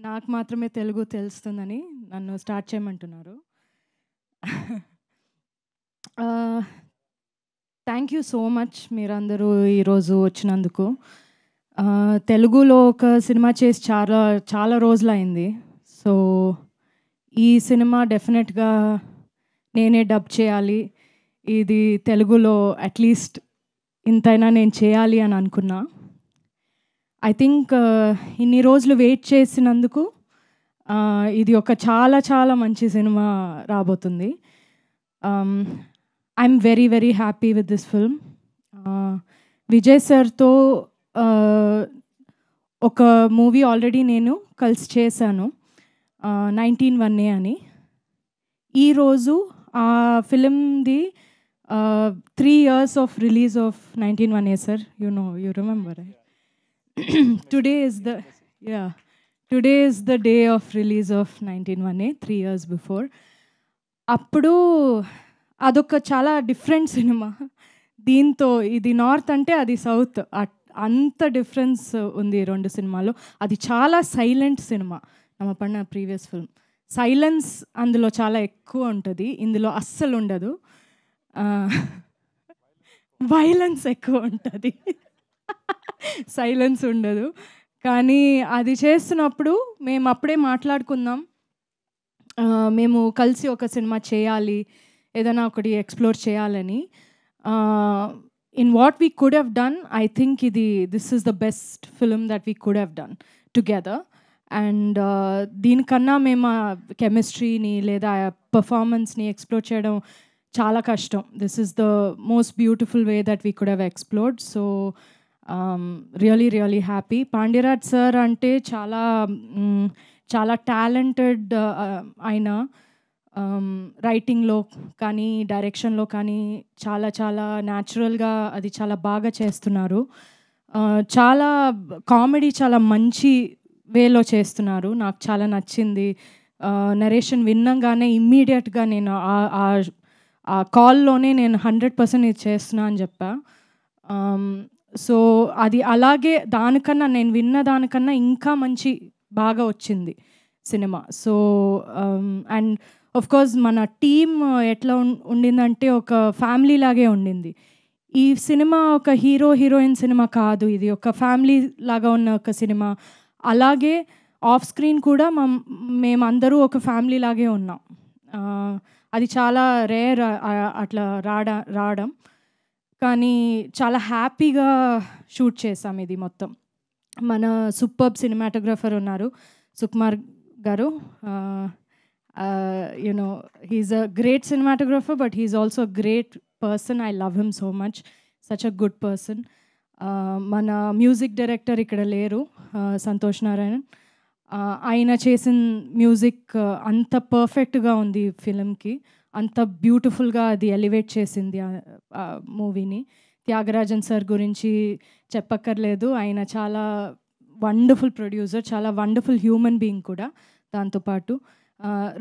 నాకు మాత్రమే తెలుగు తెలుస్తుందని నన్ను స్టార్ట్ చేయమంటున్నారు. థ్యాంక్ యూ సో మచ్ మీరందరూ ఈరోజు వచ్చినందుకు. తెలుగులో ఒక సినిమా చేసి చాలా చాలా రోజులైంది. సో ఈ సినిమా డెఫినెట్గా నేనే డబ్ చేయాలి, ఇది తెలుగులో అట్లీస్ట్ ఇంతైనా నేను చేయాలి అని అనుకున్నా. ఐ థింక్ ఇన్ని రోజులు వెయిట్ చేసినందుకు ఇది ఒక చాలా చాలా మంచి సినిమా రాబోతుంది. I'm very very happy with this film. Vijay సార్తో ఒక మూవీ ఆల్రెడీ నేను కలిసి చేశాను, 19-1 అని. ఈరోజు ఆ ఫిలింది 3 years of release of 19-1 sir. You remember right? Today is the day of release of 19-1, 3 years before. అప్పుడు అదొక చాలా డిఫరెంట్ సినిమా. దీంతో ఇది నార్త్ అంటే అది సౌత్, అంత డిఫరెన్స్ ఉంది రెండు సినిమాలో. అది చాలా సైలెంట్ సినిమా. నమ్మ పడిన ప్రీవియస్ ఫిల్మ్ సైలెన్స్ అందులో చాలా ఎక్కువ ఉంటుంది, ఇందులో అస్సలు ఉండదు. వైలెన్స్ ఎక్కువ ఉంటుంది, సైలెన్స్ ఉండదు. కానీ అది చేస్తున్నప్పుడు మేము అప్పుడే మాట్లాడుకుందాం, మేము కలిసి ఒక సినిమా చేయాలి, ఏదైనా ఒకటి ఎక్స్ప్లోర్ చేయాలని. In what we could have done, I think this is the best film that we could have done together. And దీనికన్నా మేము కెమిస్ట్రీని లేదా పర్ఫార్మెన్స్ని ఎక్స్ప్లోర్ చేయడం చాలా కష్టం. This is the most beautiful way that we could have explored. So really really happy. Pandiyaraj sir అంటే చాలా చాలా టాలెంటెడ్ ఆయన. రైటింగ్లో కానీ డైరెక్షన్లో కానీ చాలా చాలా న్యాచురల్గా అది చాలా బాగా చేస్తున్నారు. చాలా కామెడీ చాలా మంచి వేలో చేస్తున్నారు, నాకు చాలా నచ్చింది. నరేషన్ విన్నంగానే ఇమ్మీడియట్గా నేను ఆ కాల్లోనే నేను 100% ఇది చేస్తున్నా అని చెప్పా. సో అది అలాగే దానికన్నా నేను విన్న దానికన్నా ఇంకా మంచి బాగా వచ్చింది cinema. So and of course మన టీమ్ ఎట్లా ఉండిందంటే ఒక ఫ్యామిలీ లాగే ఉండింది. ఈ సినిమా ఒక హీరో హీరోయిన్ సినిమా కాదు, ఇది ఒక ఫ్యామిలీ లాగా ఉన్న ఒక సినిమా. అలాగే ఆఫ్ స్క్రీన్ కూడా మేమందరూ ఒక ఫ్యామిలీ లాగే ఉన్నాం. అది చాలా రేర్ అట్లా రావడం, కానీ చాలా హ్యాపీగా షూట్ చేసాం ఇది మొత్తం. మన సూపర్బ్ సినిమాటోగ్రఫర్ ఉన్నారు Sukumar garu. You know he's a great cinematographer, but he's also a great person. I love him so much, such a good person. మన మ్యూజిక్ డైరెక్టర్ ఇక్కడ లేరు, సంతోష్ నారాయణన్. ఆయన చేసిన మ్యూజిక్ అంత పర్ఫెక్ట్గా ఉంది ఫిలింకి, అంత బ్యూటిఫుల్గా అది ఎలివేట్ చేసింది మూవీని. త్యాగరాజన్ సార్ గురించి చెప్పక్కర్లేదు, ఆయన చాలా వండర్ఫుల్ ప్రొడ్యూసర్, చాలా వండర్ఫుల్ హ్యూమన్ బీయింగ్ కూడా. దాంతోపాటు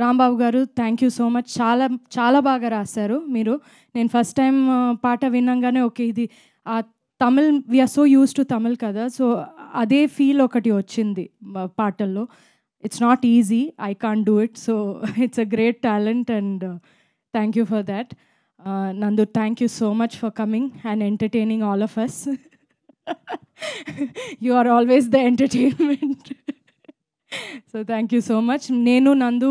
రాంబాబు గారు, థ్యాంక్ యూ సో మచ్. చాలా చాలా బాగా రాశారు మీరు. నేను ఫస్ట్ టైం పాట విన్నాగానే ఓకే ఇది Tamil, we're so use to Tamil కదా, సో అదే ఫీల్ ఒకటి వచ్చింది పాటల్లో. It's not easy, I can't do it, so it's a great talent and thank you for that. Nandu, thank you so much for coming and entertaining all of us. You are always the entertainment. So thank you so much. Nenu, Nandu,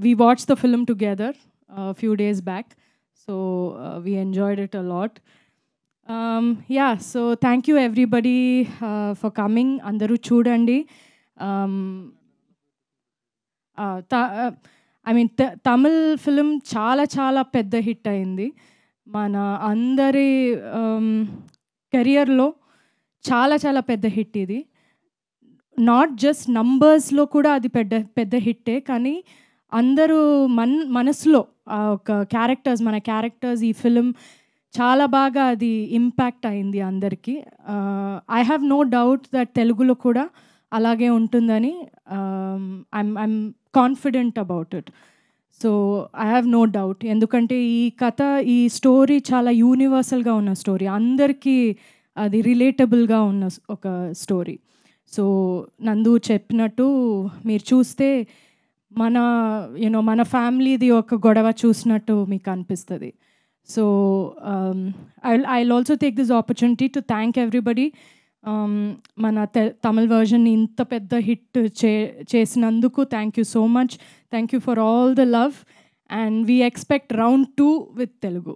we watched the film together a few days back, so we enjoyed it a lot. Yeah, so thank you everybody for coming. Andaru chudandi. I mean Tamil film చాలా చాలా పెద్ద hit అయింది. మన అందరి కెరియర్లో చాలా చాలా పెద్ద హిట్ ఇది. నాట్ జస్ట్ నంబర్స్లో కూడా అది పెద్ద హిట్టే, కానీ అందరూ మనసులో ఒక మన క్యారెక్టర్స్ ఈ ఫిలిం చాలా బాగా అది ఇంపాక్ట్ అయింది అందరికీ. I have no doubt that తెలుగులో కూడా అలాగే ఉంటుందని I'm confident about it. So I have no doubt, ఎందుకంటే ఈ కథ, ఈ స్టోరీ చాలా యూనివర్సల్గా ఉన్న స్టోరీ, అందరికీ అది రిలేటబుల్గా ఉన్న ఒక స్టోరీ. సో నందు చెప్పినట్టు మీరు చూస్తే మన మన ఫ్యామిలీది ఒక గొడవ చూసినట్టు మీకు అనిపిస్తుంది. So I'll also take this opportunity to thank everybody. మన తమిళ్ వర్జన్ ఇంత పెద్ద హిట్ చేసినందుకు thank you so much. Thank you for all the love and we expect round 2 with Telugu.